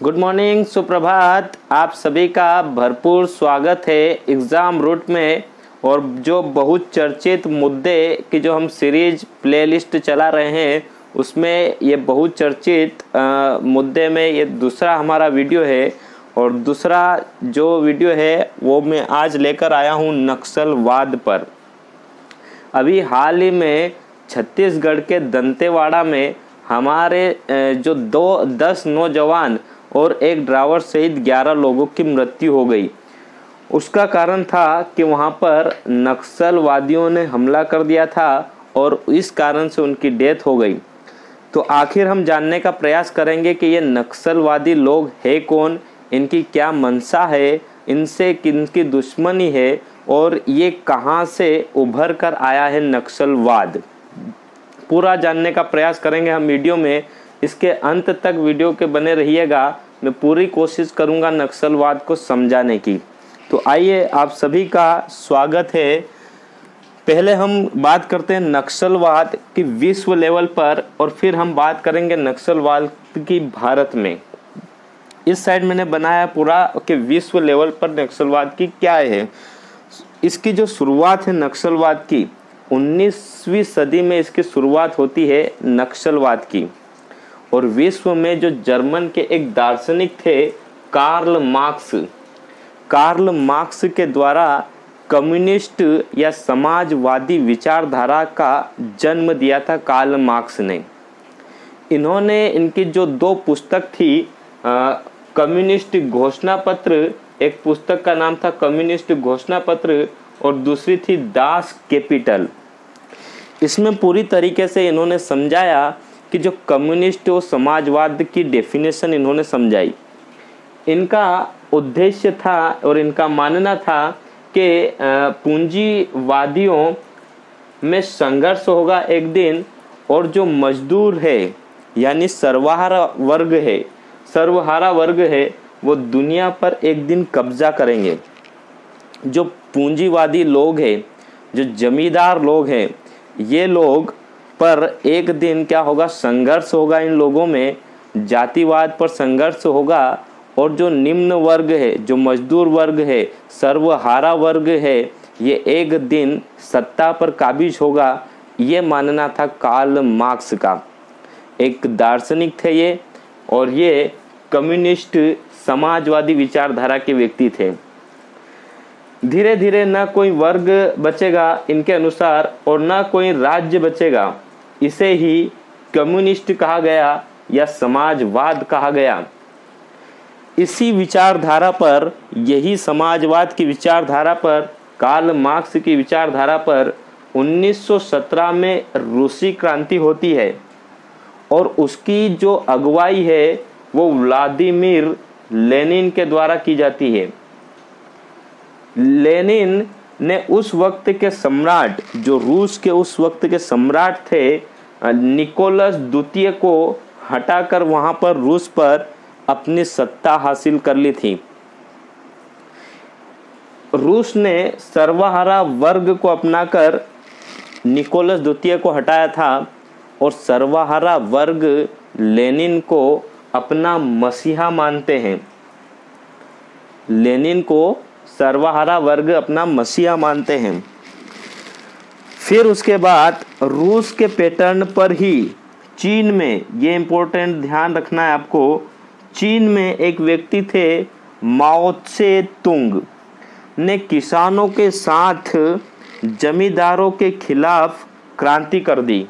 Good morning, सुप्रभात। आप सभी का भरपूर स्वागत है एग्ज़ाम रूट में। और जो बहुत चर्चित मुद्दे की जो हम सीरीज प्लेलिस्ट चला रहे हैं उसमें ये बहुत चर्चित मुद्दे में ये दूसरा हमारा वीडियो है। और दूसरा जो वीडियो है वो मैं आज लेकर आया हूँ नक्सलवाद पर। अभी हाल ही में छत्तीसगढ़ के दंतेवाड़ा में हमारे जो 10 नौजवान और एक ड्राइवर सहित 11 लोगों की मृत्यु हो गई। उसका कारण था कि वहां पर नक्सलवादियों ने हमला कर दिया था और इस कारण से उनकी डेथ हो गई। तो आखिर हम जानने का प्रयास करेंगे कि ये नक्सलवादी लोग है कौन, इनकी क्या मंशा है, इनसे किनकी दुश्मनी है और ये कहां से उभर कर आया है नक्सलवाद। पूरा जानने का प्रयास करेंगे हम वीडियो में। इसके अंत तक वीडियो के बने रहिएगा। मैं पूरी कोशिश करूंगा नक्सलवाद को समझाने की। तो आइए, आप सभी का स्वागत है। पहले हम बात करते हैं नक्सलवाद की विश्व लेवल पर और फिर हम बात करेंगे नक्सलवाद की भारत में। इस साइड मैंने बनाया पूरा कि विश्व लेवल पर नक्सलवाद की क्या है। इसकी जो शुरुआत है नक्सलवाद की 19वीं सदी में इसकी शुरुआत होती है नक्सलवाद की। और विश्व में जो जर्मन के एक दार्शनिक थे कार्ल मार्क्स के द्वारा कम्युनिस्ट या समाजवादी विचारधारा का जन्म दिया था कार्ल मार्क्स ने। इन्होंने इनकी जो 2 पुस्तक थी कम्युनिस्ट घोषणा पत्र, एक पुस्तक का नाम था कम्युनिस्ट घोषणा पत्र और दूसरी थी दास कैपिटल। इसमें पूरी तरीके से इन्होंने समझाया कि जो कम्युनिस्ट और समाजवाद की डेफिनेशन इन्होंने समझाई। इनका उद्देश्य था और इनका मानना था कि पूंजीवादियों में संघर्ष होगा एक दिन और जो मजदूर है यानी सर्वहारा वर्ग है वो दुनिया पर एक दिन कब्जा करेंगे। जो पूंजीवादी लोग हैं, जो जमींदार लोग हैं, ये लोग पर एक दिन क्या होगा, संघर्ष होगा। इन लोगों में जातिवाद पर संघर्ष होगा और जो निम्न वर्ग है, जो मजदूर वर्ग है, सर्वहारा वर्ग है, ये एक दिन सत्ता पर काबिज होगा। ये मानना था कार्ल मार्क्स का। एक दार्शनिक थे ये और ये कम्युनिस्ट समाजवादी विचारधारा के व्यक्ति थे। धीरे धीरे न कोई वर्ग बचेगा इनके अनुसार और न कोई राज्य बचेगा। इसे ही कम्युनिस्ट कहा गया या समाजवाद कहा गया। इसी विचारधारा पर, यही समाजवाद की विचारधारा पर, कार्ल मार्क्स की विचारधारा पर 1917 में रूसी क्रांति होती है और उसकी जो अगुवाई है वो व्लादिमीर लेनिन के द्वारा की जाती है। लेनिन ने उस वक्त के सम्राट, जो रूस के उस वक्त के सम्राट थे निकोलस द्वितीय को हटाकर वहां पर रूस पर अपनी सत्ता हासिल कर ली थी। रूस ने सर्वहारा वर्ग को अपनाकर निकोलस द्वितीय को हटाया था और सर्वहारा वर्ग लेनिन को अपना मसीहा मानते हैं। लेनिन को सर्वहारा वर्ग अपना मसीहा मानते हैं। फिर उसके बाद रूस के पैटर्न पर ही चीन में, ये इंपॉर्टेंट ध्यान रखना है आपको, चीन में एक व्यक्ति थे माओ त्से तुंग ने किसानों के साथ जमींदारों के खिलाफ क्रांति कर दी।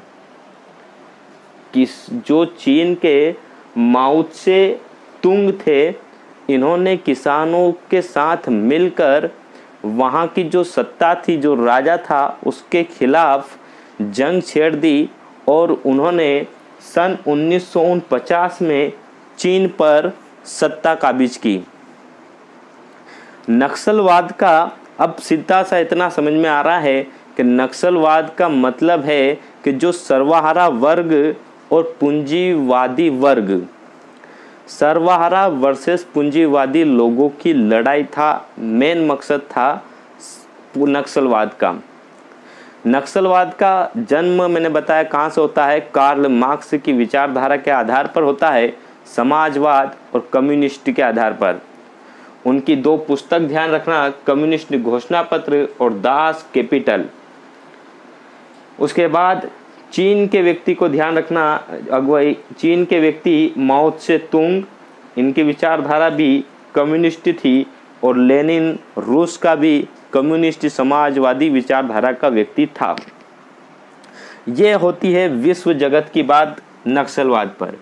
जो चीन के माओ त्से तुंग थे, इन्होंने किसानों के साथ मिलकर वहाँ की जो सत्ता थी, जो राजा था, उसके खिलाफ जंग छेड़ दी और उन्होंने सन 1949 में चीन पर सत्ता काबिज की। नक्सलवाद का अब सीधा सा इतना समझ में आ रहा है कि नक्सलवाद का मतलब है कि जो सर्वहारा वर्ग और पूंजीवादी वर्ग, सर्वहारा वर्सेस पूंजीवादी लोगों की लड़ाई था, मेन मकसद था नक्सलवाद का। नक्सलवाद का जन्म मैंने बताया कहाँ से होता है, कार्ल मार्क्स की विचारधारा के आधार पर होता है। समाजवाद और कम्युनिस्ट के आधार पर। उनकी 2 पुस्तक ध्यान रखना, कम्युनिस्ट घोषणा पत्र और दास कैपिटल। उसके बाद चीन के व्यक्ति को ध्यान रखना, अगुवाई चीन के व्यक्ति माओ त्से तुंग, इनकी विचारधारा भी कम्युनिस्ट थी और लेनिन रूस का भी कम्युनिस्ट समाजवादी विचारधारा का व्यक्ति था। ये होती है विश्व जगत की बात नक्सलवाद पर।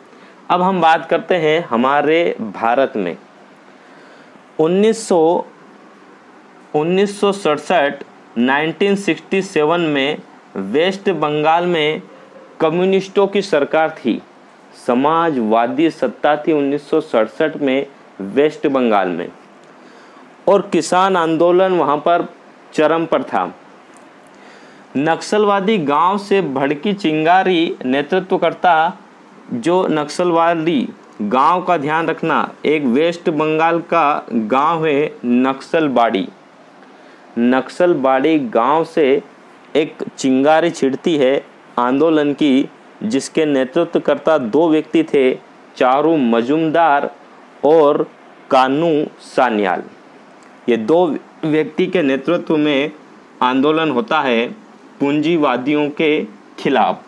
अब हम बात करते हैं हमारे भारत में। 1967 में वेस्ट बंगाल में कम्युनिस्टों की सरकार थी, समाजवादी सत्ता थी 1967 में वेस्ट बंगाल में, और किसान आंदोलन वहाँ पर चरम पर था। नक्सलवादी गांव से भड़की चिंगारी नेतृत्वकर्ता, जो नक्सलवादी गांव का ध्यान रखना, एक वेस्ट बंगाल का गांव है नक्सलबाड़ी। नक्सलबाड़ी गांव से एक चिंगारी छिड़ती है आंदोलन की, जिसके नेतृत्वकर्ता 2 व्यक्ति थे, चारू मजुमदार और कानू सान्याल। ये 2 व्यक्ति के नेतृत्व में आंदोलन होता है पूंजीवादियों के खिलाफ।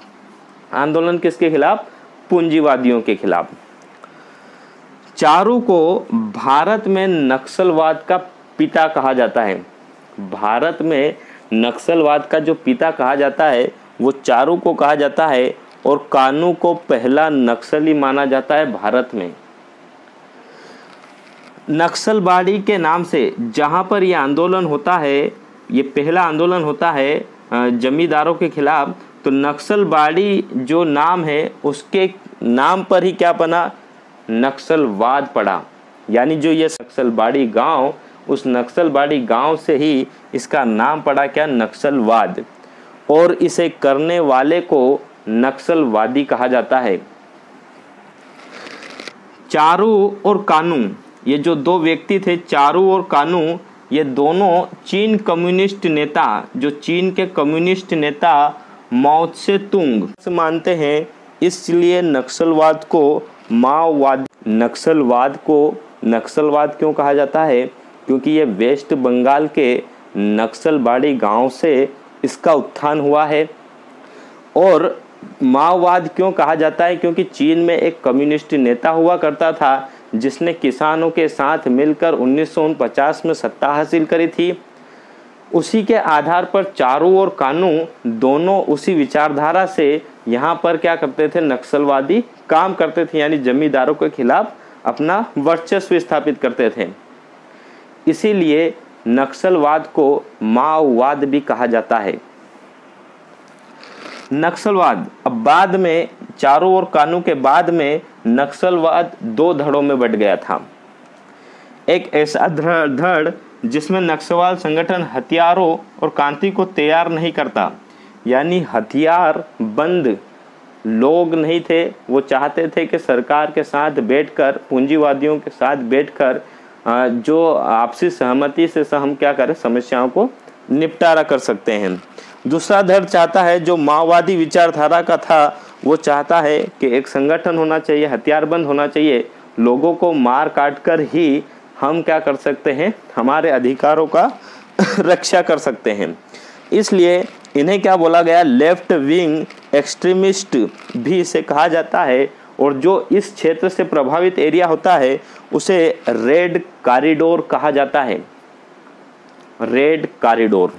आंदोलन किसके खिलाफ? पूंजीवादियों के खिलाफ। चारू को भारत में नक्सलवाद का पिता कहा जाता है। भारत में नक्सलवाद का जो पिता कहा जाता है वो चारू को कहा जाता है, और कानू को पहला नक्सली माना जाता है भारत में। नक्सलबाड़ी के नाम से जहां पर यह आंदोलन होता है, ये पहला आंदोलन होता है जमींदारों के खिलाफ, तो नक्सलबाड़ी जो नाम है उसके नाम पर ही क्या बना? नक्सलवाद पड़ा। यानी जो ये नक्सलबाड़ी गांव, उस नक्सलबाड़ी गांव से ही इसका नाम पड़ा क्या? नक्सलवाद। और इसे करने वाले को नक्सलवादी कहा जाता है। चारू और कानू, ये जो 2 व्यक्ति थे, चारू और कानू, ये दोनों चीन कम्युनिस्ट नेता, जो चीन के कम्युनिस्ट नेता माओ त्से तुंग मानते हैं, इसलिए नक्सलवाद को माओवाद, नक्सलवाद क्यों कहा जाता है? क्योंकि ये वेस्ट बंगाल के नक्सलबाड़ी गांव से इसका उत्थान हुआ है। और माओवाद क्यों कहा जाता है? क्योंकि चीन में एक कम्युनिस्ट नेता हुआ करता था, जिसने किसानों के साथ मिलकर 1949 में सत्ता हासिल करी थी। उसी के आधार पर चारू और कानू दोनों उसी विचारधारा से यहाँ पर क्या करते थे? नक्सलवादी काम करते थे, यानी जमींदारों के खिलाफ अपना वर्चस्व स्थापित करते थे। इसीलिए नक्सलवाद को माओवाद भी कहा जाता है। नक्सलवाद अब बाद में, चारू और कानू के बाद में नक्सलवाद 2 धड़ों में बट गया था। एक ऐसा धड़ जिसमें नक्सलवाद संगठन हथियारों और क्रांति को तैयार नहीं करता, यानी हथियार बंद लोग नहीं थे। वो चाहते थे कि सरकार के साथ बैठकर, पूंजीवादियों के साथ बैठकर जो आपसी सहमति से हम क्या करें, समस्याओं को निपटारा कर सकते हैं। दूसरा धड़ चाहता है, जो माओवादी विचारधारा का था, वो चाहता है कि एक संगठन होना चाहिए, हथियार बंद होना चाहिए, लोगों को मार काट कर ही हम क्या कर सकते हैं, हमारे अधिकारों का रक्षा कर सकते हैं। इसलिए इन्हें क्या बोला गया? लेफ्ट विंग एक्सट्रीमिस्ट भी इसे कहा जाता है। और जो इस क्षेत्र से प्रभावित एरिया होता है उसे रेड कॉरिडोर कहा जाता है। Red corridor.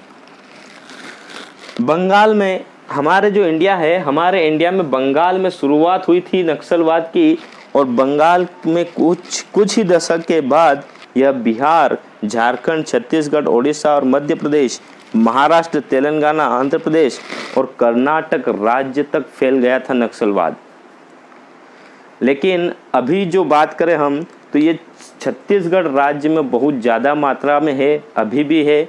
बंगाल में, हमारे जो इंडिया है, हमारे इंडिया में बंगाल में शुरुआत हुई थी नक्सलवाद की, और बंगाल में कुछ ही दशक के बाद यह बिहार, झारखंड, छत्तीसगढ़, ओडिशा और मध्य प्रदेश, महाराष्ट्र, तेलंगाना, आंध्र प्रदेश और कर्नाटक राज्य तक फैल गया था नक्सलवाद। लेकिन अभी जो बात करें हम, तो ये छत्तीसगढ़ राज्य में बहुत ज़्यादा मात्रा में है, अभी भी है।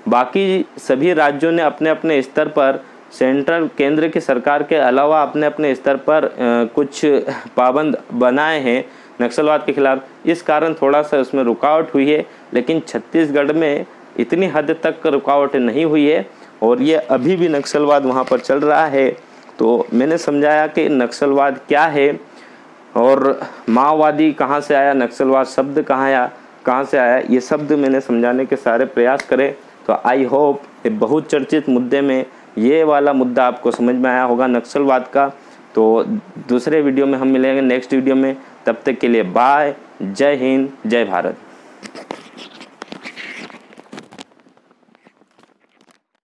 बाकी सभी राज्यों ने अपने अपने स्तर पर, सेंट्रल केंद्र की सरकार के अलावा अपने अपने स्तर पर कुछ पाबंद बनाए हैं नक्सलवाद के खिलाफ। इस कारण थोड़ा सा उसमें रुकावट हुई है, लेकिन छत्तीसगढ़ में इतनी हद तक रुकावट नहीं हुई है और ये अभी भी नक्सलवाद वहाँ पर चल रहा है। तो मैंने समझाया कि नक्सलवाद क्या है और माओवादी कहाँ से आया, नक्सलवाद शब्द कहाँ से आया, ये शब्द मैंने समझाने के सारे प्रयास करे। तो आई होप ये बहुत चर्चित मुद्दे में ये वाला मुद्दा आपको समझ में आया होगा, नक्सलवाद का। तो दूसरे वीडियो में हम मिलेंगे नेक्स्ट वीडियो में, तब तक के लिए बाय, जय हिंद, जय भारत।